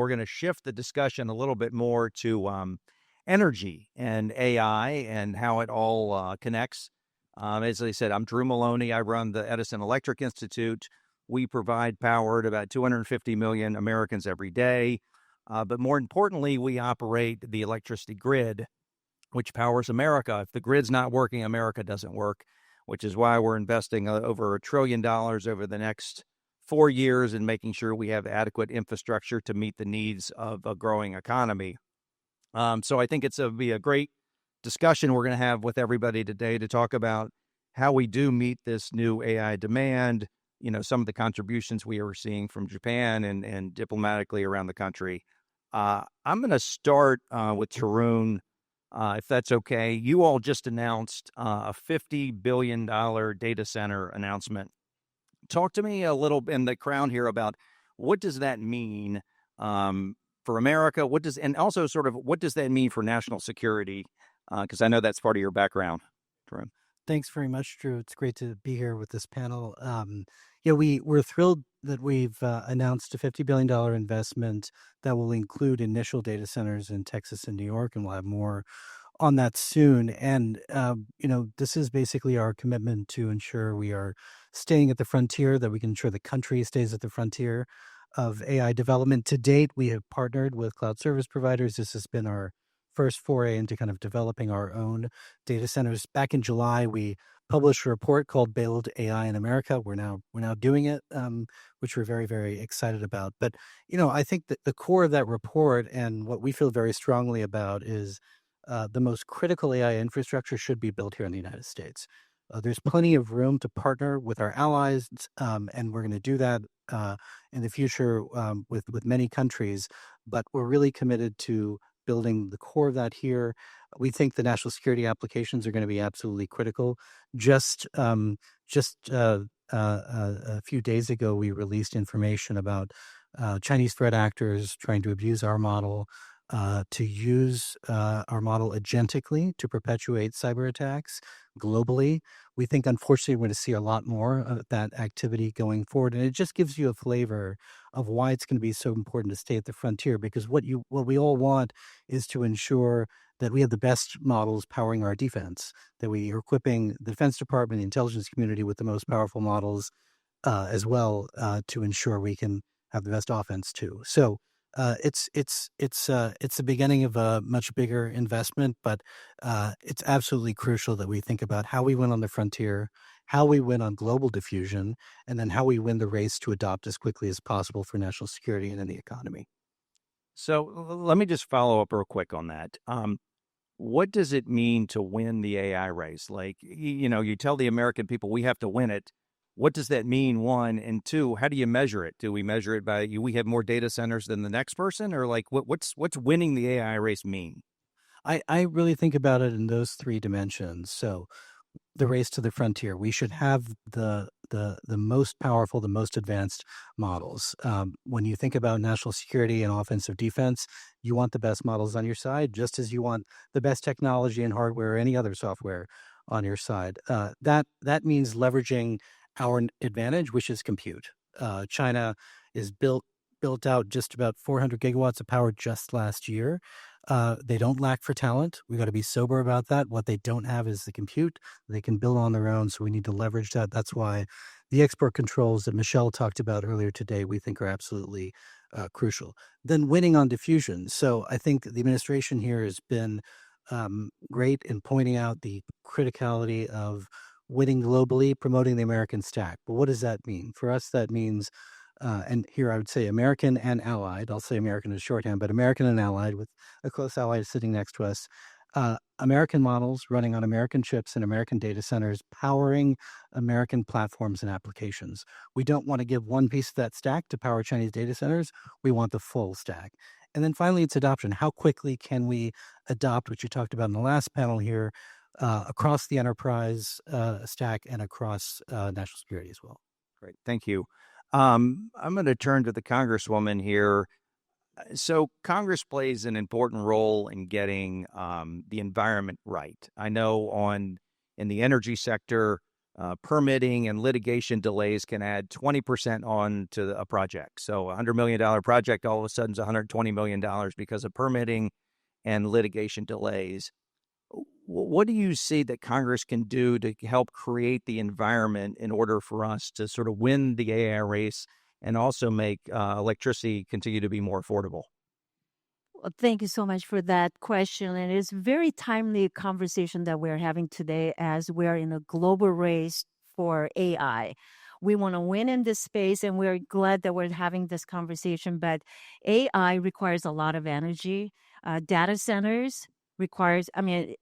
we're going to shift the discussion a little bit more to energy and AI and how it all connects. As I said, I'm Drew Maloney. I run the Edison Electric Institute. We provide power to about 250 million Americans every day. But more importantly, we operate the electricity grid, which powers America. If the grid's not working, America doesn't work, which is why we're investing over $1 trillion over the next 4 years in making sure we have adequate infrastructure to meet the needs of a growing economy. So I think it'll be a great discussion we're going to have with everybody today to talk about how we do meet this new AI demand, some of the contributions we are seeing from Japan and diplomatically around the country. I'm going to start with Tarun, if that's okay. You all just announced a $50 billion data center announcement. Talk to me a little in the crowd here about what does that mean for America? And also sort of what does that mean for national security? Because I know that's part of your background, Tarun. Thanks very much, Drew. It's great to be here with this panel. We're thrilled that we've announced a $50 billion investment that will include initial data centers in Texas and New York, and we'll have more on that soon. And, this is basically our commitment to ensure we are staying at the frontier, that we can ensure the country stays at the frontier of AI development. To date, we have partnered with cloud service providers. This has been our first foray into kind of developing our own data centers. Back in July, we published a report called Build AI in America. We're now doing it, which we're very, very excited about. But, I think that the core of that report and what we feel very strongly about is the most critical AI infrastructure should be built here in the United States. There's plenty of room to partner with our allies, and we're going to do that in the future with many countries. But we're really committed to building the core of that here. We think the national security applications are going to be absolutely critical. Just a few days ago, we released information about Chinese threat actors trying to abuse our model, to use our model agentically to perpetuate cyber attacks globally. We think, unfortunately, we're going to see a lot more of that activity going forward. And it just gives you a flavor of why it's going to be so important to stay at the frontier, because what we all want is to ensure that we have the best models powering our defense, that we are equipping the Defense Department, the intelligence community with the most powerful models as well, to ensure we can have the best offense too. So it's the beginning of a much bigger investment, but it's absolutely crucial that we think about how we win on the frontier, how we win on global diffusion, and then how we win the race to adopt as quickly as possible for national security and in the economy. So let me just follow up real quick on that. What does it mean to win the AI race? Like, you tell the American people we have to win it. What does that mean, one? And two, how do you measure it? Do we measure it by we have more data centers than the next person? Or like what's winning the AI race mean? I really think about it in those three dimensions. So the race to the frontier, we should have the most powerful, the most advanced models. When you think about national security and offensive defense, you want the best models on your side, just as you want the best technology and hardware or any other software on your side. That means leveraging our advantage, which is compute. China is built out just about 400 gigawatts of power just last year. They don't lack for talent. We've got to be sober about that. What they don't have is the compute. They can build on their own, so we need to leverage that. That's why the export controls that Michelle talked about earlier today, we think are absolutely crucial. Then winning on diffusion. So I think the administration here has been great in pointing out the criticality of winning globally, promoting the American stack. But what does that mean? For us, that means, and here I would say American and allied. I'll say American as shorthand, but American and allied, with a close ally sitting next to us. American models running on American chips and American data centers, powering American platforms and applications. We don't want to give one piece of that stack to power Chinese data centers. We want the full stack. And then finally, it's adoption. How quickly can we adopt, which you talked about in the last panel here, across the enterprise stack and across national security as well? Great. Thank you. I'm going to turn to the Congresswoman here. So Congress plays an important role in getting the environment right. I know in the energy sector, permitting and litigation delays can add 20% on to a project. So a $100 million project all of a sudden is $120 million because of permitting and litigation delays. What do you see that Congress can do to help create the environment in order for us to sort of win the AI race and also make electricity continue to be more affordable? Well, thank you so much for that question. And it's a very timely conversation that we're having today as we're in a global race for AI. We want to win in this space, and we're glad that we're having this conversation. But AI requires a lot of energy. Data centers requires, I mean,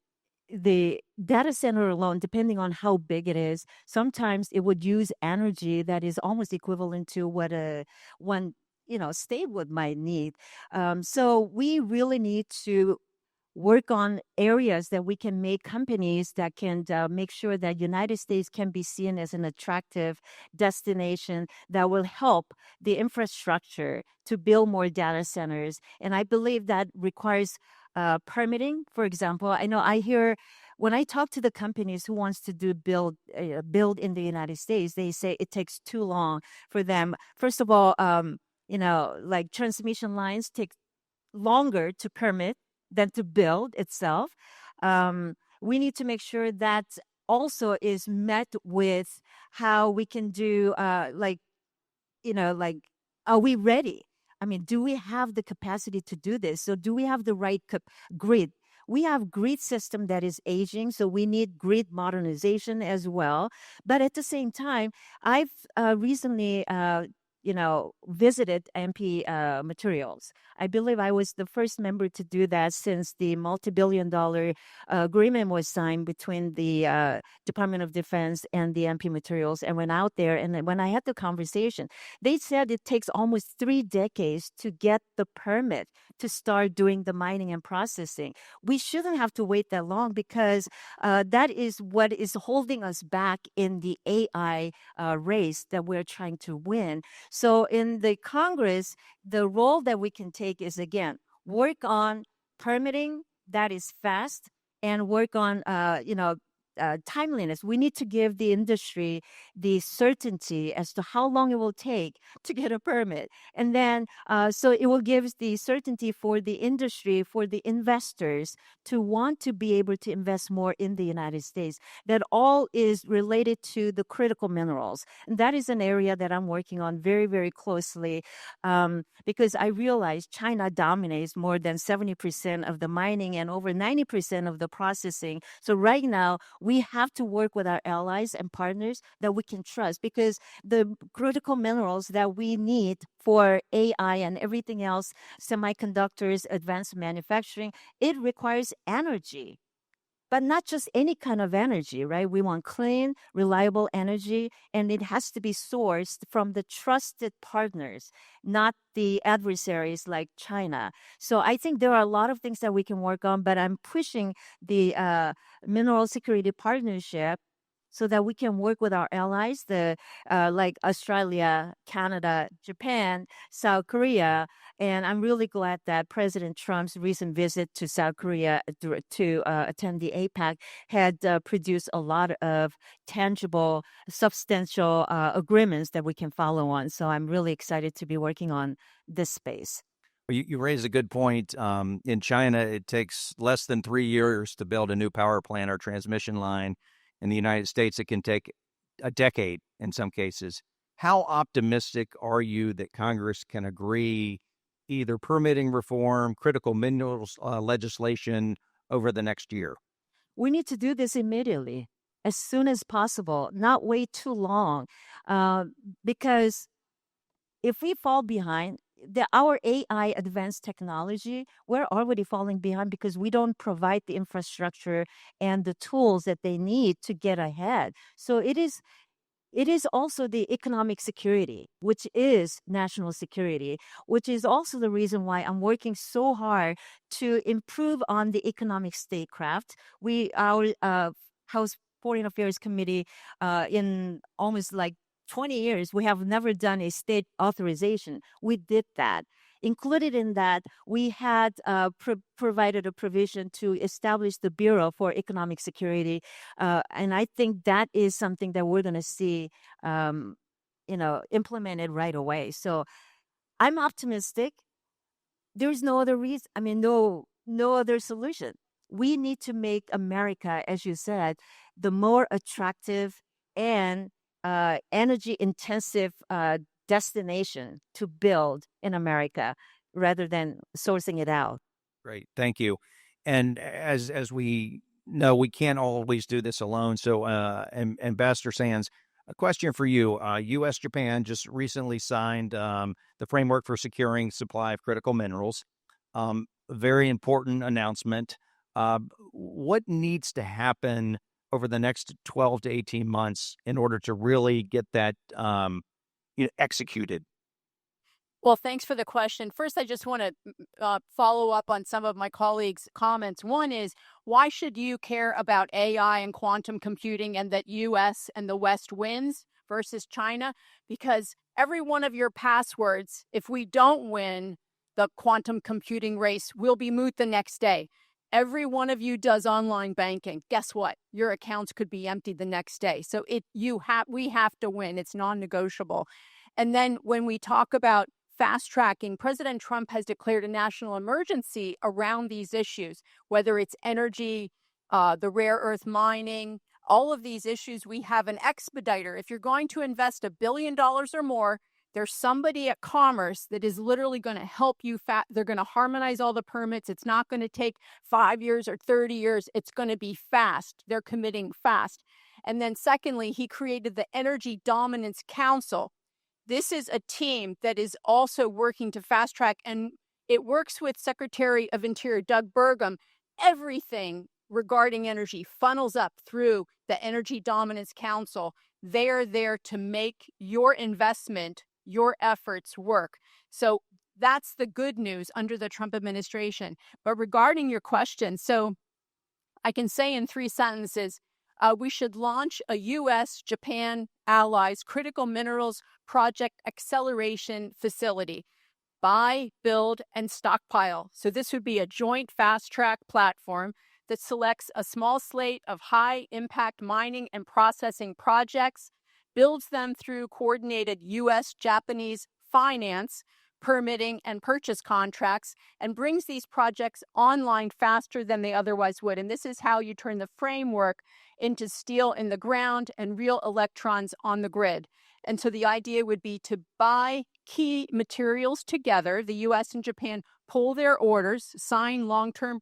the data center alone, depending on how big it is, sometimes it would use energy that is almost equivalent to what a one state would might need. So we really need to work on areas that we can make companies that can make sure that United States can be seen as an attractive destination that will help the infrastructure to build more data centers. And I believe that requires permitting. For example, I know I hear when I talk to the companies who wants to do build in the United States, they say it takes too long for them. First of all, like transmission lines take longer to permit than to build itself. We need to make sure that also is met with how we can do like, are we ready? I mean, do we have the capacity to do this? So do we have the right grid? We have grid system that is aging, so we need grid modernization as well. But at the same time, I've recently visited MP materials. I believe I was the first member to do that since the multi-billion-dollar agreement was signed between the Department of Defense and the MP materials, and went out there. And when I had the conversation, they said it takes almost 3 decades to get the permit to start doing the mining and processing. We shouldn't have to wait that long because that is what is holding us back in the AI race that we're trying to win. So in the Congress, the role that we can take is, again, work on permitting that is fast and work on, timeliness. We need to give the industry the certainty as to how long it will take to get a permit. And then, so it will give the certainty for the industry, for the investors to want to be able to invest more in the United States. That all is related to the critical minerals. And that is an area that I'm working on very, very closely because I realize China dominates more than 70% of the mining and over 90% of the processing. So right now, we have to work with our allies and partners that we can trust because the critical minerals that we need for AI and everything else, semiconductors, advanced manufacturing, it requires energy. But not just any kind of energy, right? We want clean, reliable energy, and it has to be sourced from the trusted partners, not the adversaries like China. So I think there are a lot of things that we can work on, but I'm pushing the Mineral Security Partnership so that we can work with our allies, the like Australia, Canada, Japan, South Korea. And I'm really glad that President Trump's recent visit to South Korea to attend the APEC had produced a lot of tangible, substantial agreements that we can follow on. So I'm really excited to be working on this space. You raise a good point. In China, it takes less than 3 years to build a new power plant or transmission line. In the United States, it can take a decade in some cases. How optimistic are you that Congress can agree either permitting reform, critical minerals legislation over the next year? We need to do this immediately, as soon as possible, not wait too long, because if we fall behind, our AI advanced technology, we're already falling behind because we don't provide the infrastructure and the tools that they need to get ahead. So it is also the economic security, which is national security, which is also the reason why I'm working so hard to improve on the economic statecraft. Our House Foreign Affairs Committee, in almost like 20 years, we have never done a state authorization. We did that. included in that, we had provided a provision to establish the Bureau for Economic Security. And I think that is something that we're going to see, implemented right away. So I'm optimistic. There's no other reason. I mean, no other solution. We need to make America, as you said, the more attractive and energy intensive destination to build in America rather than sourcing it out. Great, thank you. And as we know, we can't always do this alone. So, Ambassador Sands, a question for you. U.S. Japan just recently signed the framework for securing supply of critical minerals. Very important announcement. What needs to happen over the next 12 to 18 months in order to really get that executed? Well, thanks for the question. First, I just want to follow up on some of my colleagues' comments. One is, why should you care about AI and quantum computing and that U.S. and the West wins versus China? Because every one of your passwords, if we don't win the quantum computing race, will be moot the next day. Every one of you does online banking. Guess what? Your accounts could be empty the next day. So we have to win. It's non-negotiable. And then when we talk about fast tracking, President Trump has declared a national emergency around these issues, whether it's energy, the rare earth mining, all of these issues. We have an expediter. If you're going to invest $1 billion or more, there's somebody at Commerce that is literally going to help you. They're going to harmonize all the permits. It's not going to take 5 years or 30 years. It's going to be fast. They're committing fast. And then secondly, he created the Energy Dominance Council. This is a team that is also working to fast track, and it works with Secretary of Interior Doug Burgum. Everything regarding energy funnels up through the Energy Dominance Council. They are there to make your investment, your efforts work. So that's the good news under the Trump administration. But regarding your question, so I can say in 3 sentences, we should launch a U.S.-Japan allies critical minerals project acceleration facility. Buy, build, and stockpile. So this would be a joint fast-track platform that selects a small slate of high-impact mining and processing projects, builds them through coordinated U.S.-Japanese finance, permitting, and purchase contracts, and brings these projects online faster than they otherwise would. And this is how you turn the framework into steel in the ground and real electrons on the grid. And so the idea would be to buy key materials together. The U.S. and Japan pull their orders, sign long-term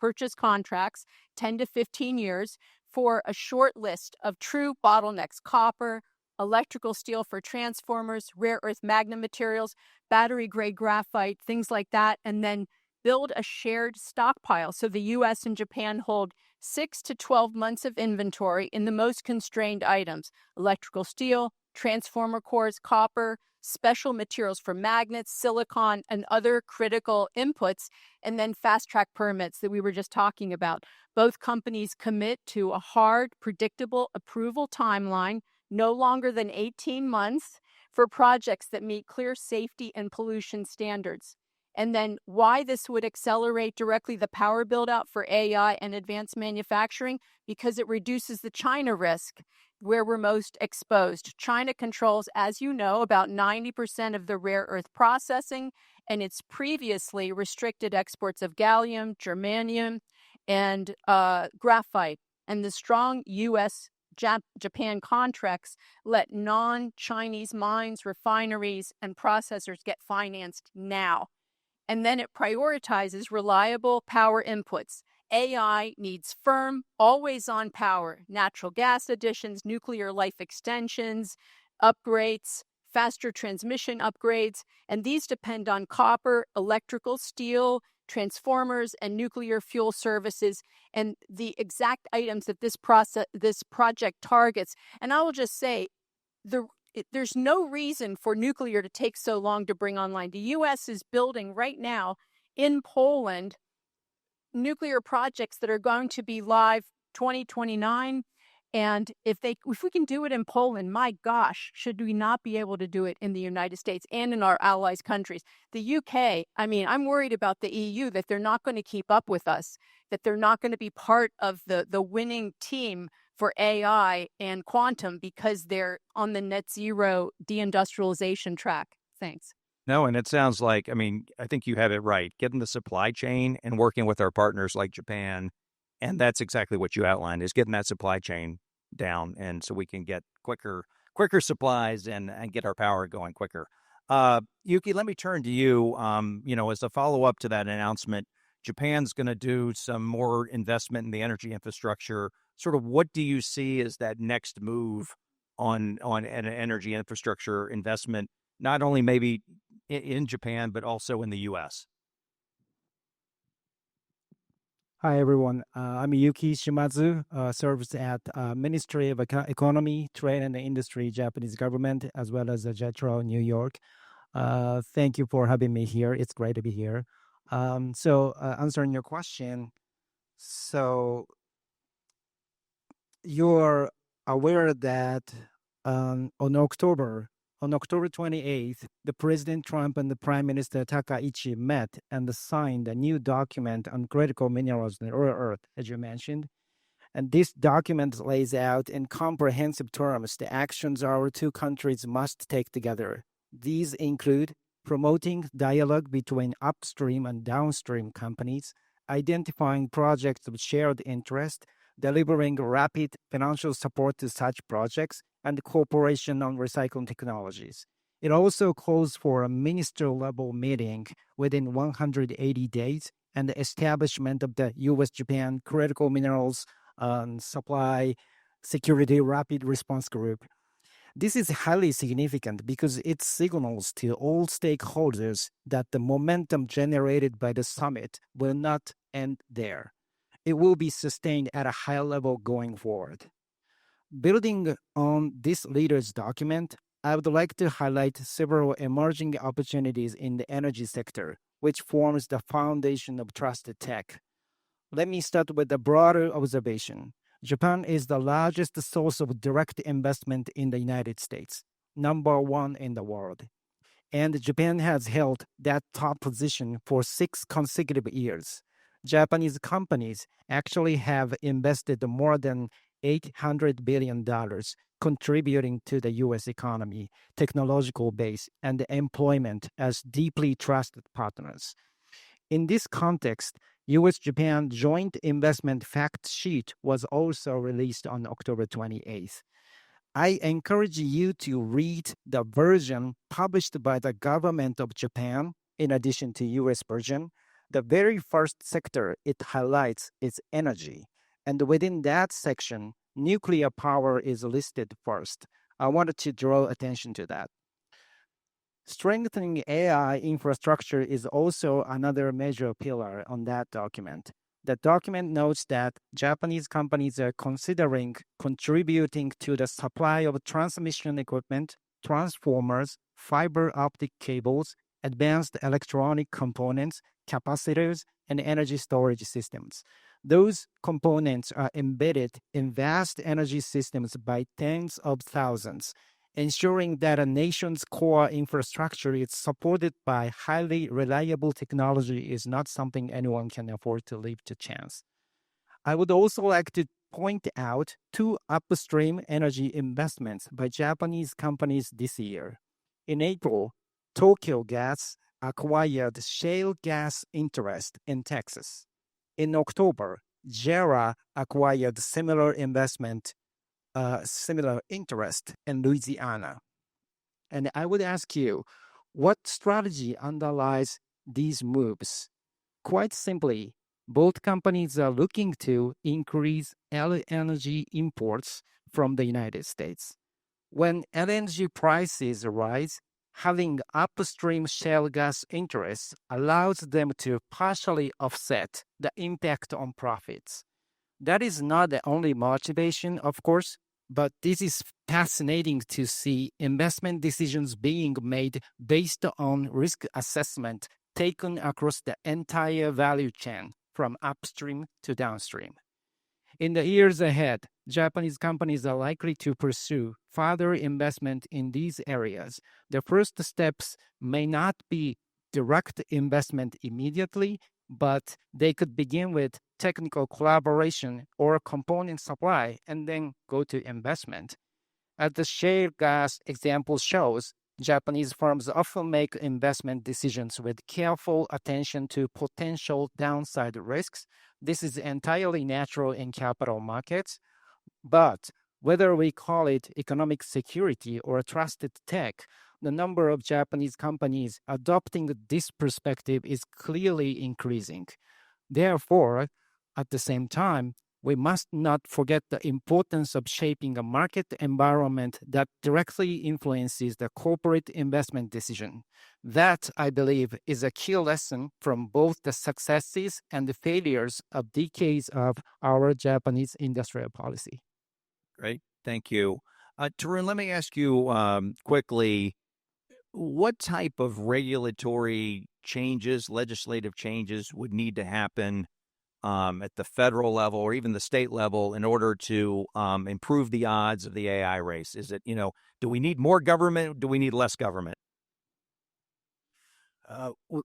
purchase contracts, 10 to 15 years, for a short list of true bottlenecks: copper, electrical steel for transformers, rare earth magnet materials, battery-grade graphite, things like that, and then build a shared stockpile. So the U.S. and Japan hold 6 to 12 months of inventory in the most constrained items: electrical steel, transformer cores, copper, special materials for magnets, silicon, and other critical inputs, and then fast-track permits that we were just talking about. Both companies commit to a hard, predictable approval timeline, no longer than 18 months, for projects that meet clear safety and pollution standards. And then why this would accelerate directly the power build-out for AI and advanced manufacturing? Because it reduces the China risk, where we're most exposed. China controls, as you know, about 90% of the rare earth processing, and it's previously restricted exports of gallium, germanium, and graphite. And the strong U.S.-Japan contracts let non-Chinese mines, refineries, and processors get financed now. And then it prioritizes reliable power inputs. AI needs firm, always-on power, natural gas additions, nuclear life extensions, upgrades, faster transmission upgrades, and these depend on copper, electrical steel, transformers, and nuclear fuel services, and the exact items that this project targets. And I will just say, there's no reason for nuclear to take so long to bring online. The U.S. is building right now in Poland nuclear projects that are going to be live 2029 And if we can do it in Poland, my gosh, should we not be able to do it in the United States and in our allies countries? The UK, I mean, I'm worried about the EU, that they're not going to keep up with us, that they're not going to be part of the winning team for AI and quantum because they're on the net zero deindustrialization track. Thanks. No, and it sounds like, I mean, I think you have it right. Getting the supply chain and working with our partners like Japan, and that's exactly what you outlined, is getting that supply chain down, and so we can get quicker supplies and get our power going quicker. Yuki, let me turn to you. As a follow up to that announcement, Japan's going to do some more investment in the energy infrastructure. Sort of, what do you see as that next move on an energy infrastructure investment? Not only maybe in Japan, but also in the U.S. Hi, everyone. I'm Yuki Shimizu, serves at Ministry of Economy, Trade and Industry, Japanese government, as well as JETRO, New York. Thank you for having me here. It's great to be here. Answering your question, so you're aware that on October 28th, the President Trump and the Prime Minister Takaichi met and signed a new document on critical minerals and rare earth, as you mentioned. And this document lays out in comprehensive terms the actions our two countries must take together. These include promoting dialogue between upstream and downstream companies, identifying projects of shared interest, delivering rapid financial support to such projects, and cooperation on recycling technologies. It also calls for a minister-level meeting within 180 days and the establishment of the U.S.-Japan Critical Minerals Supply Security Rapid Response Group. This is highly significant because it signals to all stakeholders that the momentum generated by the summit will not end there. It will be sustained at a high level going forward. Building on this leader's document, I would like to highlight several emerging opportunities in the energy sector, which forms the foundation of trusted tech. Let me start with a broader observation. Japan is the largest source of direct investment in the United States, number one in the world. And Japan has held that top position for 6 consecutive years. Japanese companies actually have invested more than $800 billion, contributing to the U.S. economy, technological base, and employment as deeply trusted partners. In this context, U.S.-Japan Joint Investment Fact Sheet was also released on October 28th. I encourage you to read the version published by the government of Japan, in addition to U.S. version. The very first sector it highlights is energy. And within that section, nuclear power is listed first. I wanted to draw attention to that. Strengthening AI infrastructure is also another major pillar on that document. The document notes that Japanese companies are considering contributing to the supply of transmission equipment, transformers, fiber optic cables, advanced electronic components, capacitors, and energy storage systems. Those components are embedded in vast energy systems by tens of thousands, ensuring that a nation's core infrastructure is supported by highly reliable technology is not something anyone can afford to leave to chance. I would also like to point out 2 upstream energy investments by Japanese companies this year. In April, Tokyo Gas acquired shale gas interest in Texas. In October, JERA acquired similar interest in Louisiana. And I would ask you, what strategy underlies these moves? Quite simply, both companies are looking to increase LNG imports from the United States. When LNG prices rise, having upstream shale gas interests allows them to partially offset the impact on profits. That is not the only motivation, of course, but this is fascinating to see investment decisions being made based on risk assessment taken across the entire value chain, from upstream to downstream. In the years ahead, Japanese companies are likely to pursue further investment in these areas. The first steps may not be direct investment immediately, but they could begin with technical collaboration or component supply and then go to investment. As the shale gas example shows, Japanese firms often make investment decisions with careful attention to potential downside risks. This is entirely natural in capital markets, but whether we call it economic security or trusted tech, the number of Japanese companies adopting this perspective is clearly increasing. Therefore, at the same time, we must not forget the importance of shaping a market environment that directly influences the corporate investment decision. That, I believe, is a key lesson from both the successes and the failures of decades of our Japanese industrial policy. Great. Thank you. Tarun, let me ask you quickly, what type of regulatory changes, legislative changes would need to happen at the federal level or even the state level in order to improve the odds of the AI race? Is it, do we need more government? Do we need less government?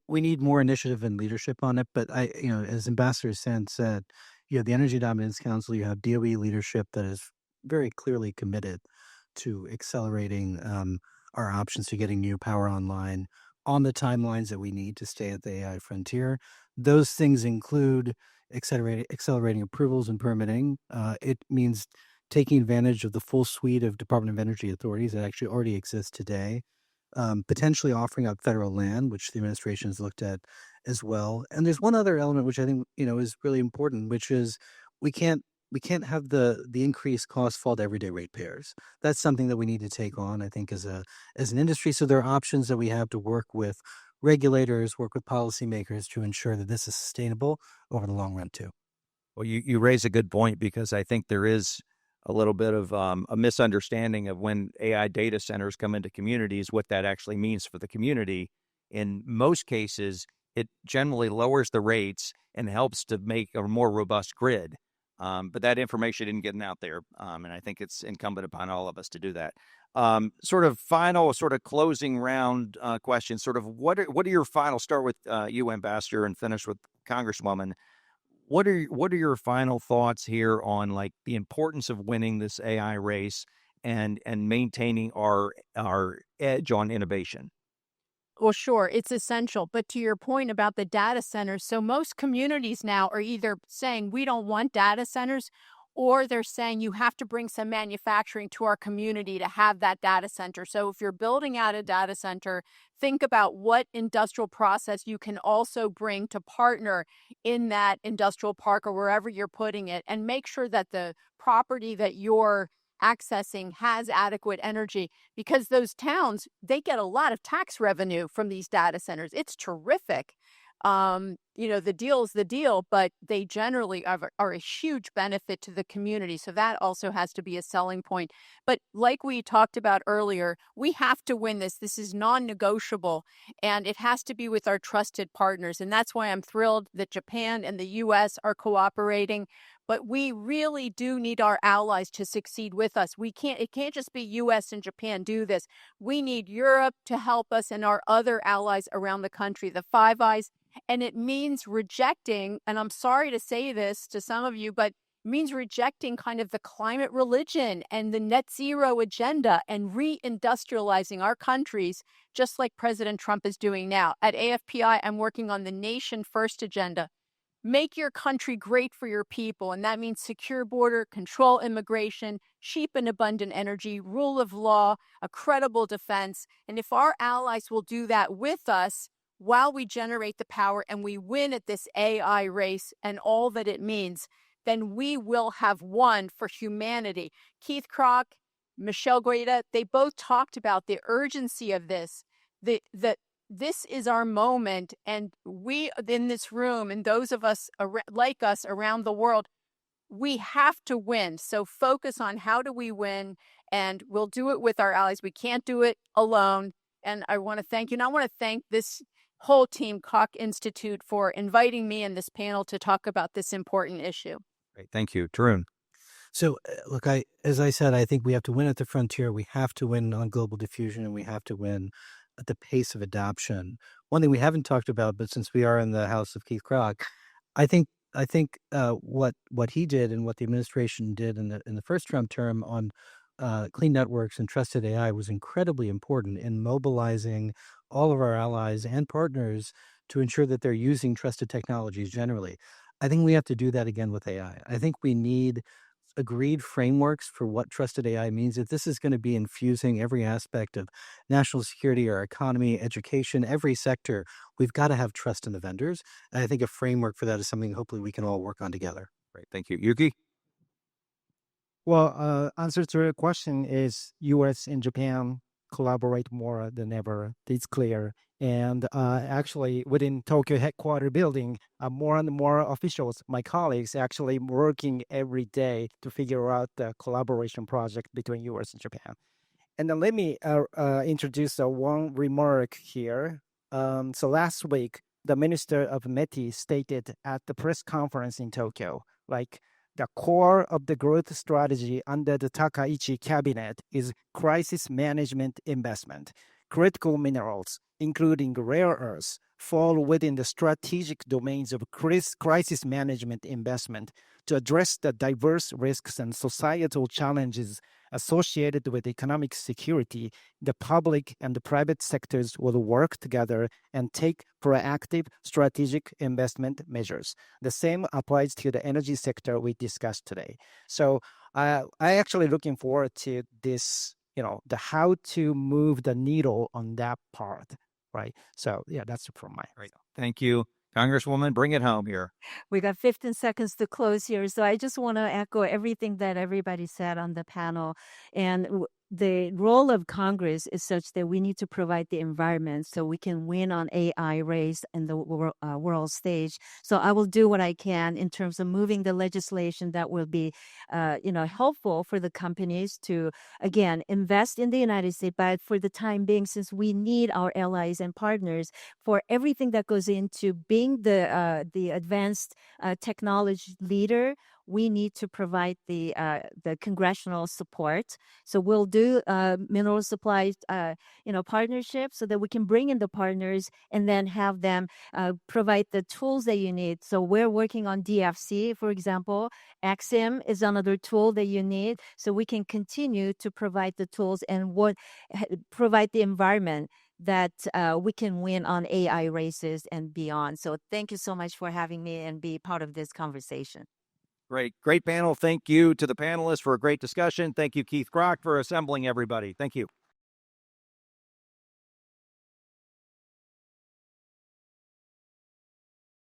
We need more initiative and leadership on it. But as Ambassador Sands said, you have the Energy Dominance Council, you have DOE leadership that is very clearly committed to accelerating our options to getting new power online on the timelines that we need to stay at the AI frontier. Those things include accelerating approvals and permitting. It means taking advantage of the full suite of Department of Energy authorities that actually already exist today. Potentially offering up federal land, which the administration has looked at as well. And there's one other element which I think is really important, which is we can't have the increased costs fall to everyday ratepayers. That's something that we need to take on, I think, as an industry. So there are options that we have to work with regulators, work with policymakers to ensure that this is sustainable over the long run too. Well, you raise a good point, because I think there is a little bit of a misunderstanding of when AI data centers come into communities, what that actually means for the community. In most cases, it generally lowers the rates and helps to make a more robust grid. But that information isn't getting out there. And I think it's incumbent upon all of us to do that. Sort of final, sort of closing round questions, sort of what are your final, start with you, Ambassador, and finish with Congresswoman. What are your final thoughts here on like the importance of winning this AI race and maintaining our edge on innovation? Well, sure, it's essential. But to your point about the data centers, so most communities now are either saying we don't want data centers, or they're saying you have to bring some manufacturing to our community to have that data center. So if you're building out a data center, think about what industrial process you can also bring to partner in that industrial park or wherever you're putting it, and make sure that the property that you're accessing has adequate energy, because those towns, they get a lot of tax revenue from these data centers. It's terrific. The deal is the deal, but they generally are a huge benefit to the community. So that also has to be a selling point. But like we talked about earlier, we have to win this. This is non-negotiable, and it has to be with our trusted partners. And that's why I'm thrilled that Japan and the U.S. are cooperating. But we really do need our allies to succeed with us. It can't just be U.S. and Japan do this. We need Europe to help us and our other allies around the country, the Five Eyes. And it means rejecting, and I'm sorry to say this to some of you, but it means rejecting kind of the climate religion and the net zero agenda and reindustrializing our countries, just like President Trump is doing now. At AFPI, I'm working on the Nation First agenda. Make your country great for your people, and that means secure border, control immigration, cheap and abundant energy, rule of law, a credible defense. And if our allies will do that with us while we generate the power and we win at this AI race and all that it means, then we will have won for humanity. Keith Kroc, Michelle Guida, they both talked about the urgency of this. This is our moment, and we in this room and those of us like us around the world, we have to win. So focus on how do we win, and we'll do it with our allies. We can't do it alone. And I want to thank you. And I want to thank this whole team, Koch Institute, for inviting me and this panel to talk about this important issue. Great. Thank you. Tarun. So, look, as I said, I think we have to win at the frontier. We have to win on global diffusion, and we have to win at the pace of adoption. One thing we haven't talked about, but since we are in the house of Keith Krach, I think what he did and what the administration did in the first Trump term on clean networks and trusted AI was incredibly important in mobilizing all of our allies and partners to ensure that they're using trusted technologies generally. I think we have to do that again with AI. I think we need agreed frameworks for what trusted AI means. If this is going to be infusing every aspect of national security, our economy, education, every sector, we've got to have trust in the vendors. And I think a framework for that is something hopefully we can all work on together. Great. Thank you. Yuki? Well, answer to your question is U.S. and Japan collaborate more than ever. It's clear. And actually, within Tokyo headquarter building, more and more officials, my colleagues, actually working every day to figure out the collaboration project between U.S. and Japan. And then let me introduce one remark here. So last week, the Minister of METI stated at the press conference in Tokyo, like, the core of the growth strategy under the Takaichi cabinet is crisis management investment. Critical minerals, including rare earths, fall within the strategic domains of crisis management investment to address the diverse risks and societal challenges associated with economic security. The public and the private sectors will work together and take proactive strategic investment measures. The same applies to the energy sector we discussed today. So I actually looking forward to this, the how to move the needle on that part, right? So yeah, that's from my. Right. Thank you. Congresswoman, bring it home here. We got 15 seconds to close here. So I just want to echo everything that everybody said on the panel. And the role of Congress is such that we need to provide the environment so we can win on AI race in the world stage. So I will do what I can in terms of moving the legislation that will be, helpful for the companies to, again, invest in the United States. But for the time being, since we need our allies and partners for everything that goes into being the advanced technology leader, we need to provide the congressional support. So we'll do mineral supply, partnerships so that we can bring in the partners and then have them provide the tools that you need. So we're working on DFC, for example. Axim is another tool that you need. So we can continue to provide the tools and provide the environment that we can win on AI races and beyond. So thank you so much for having me and be part of this conversation. Great panel. Thank you to the panelists for a great discussion. Thank you, Keith Krach, for assembling everybody. Thank you.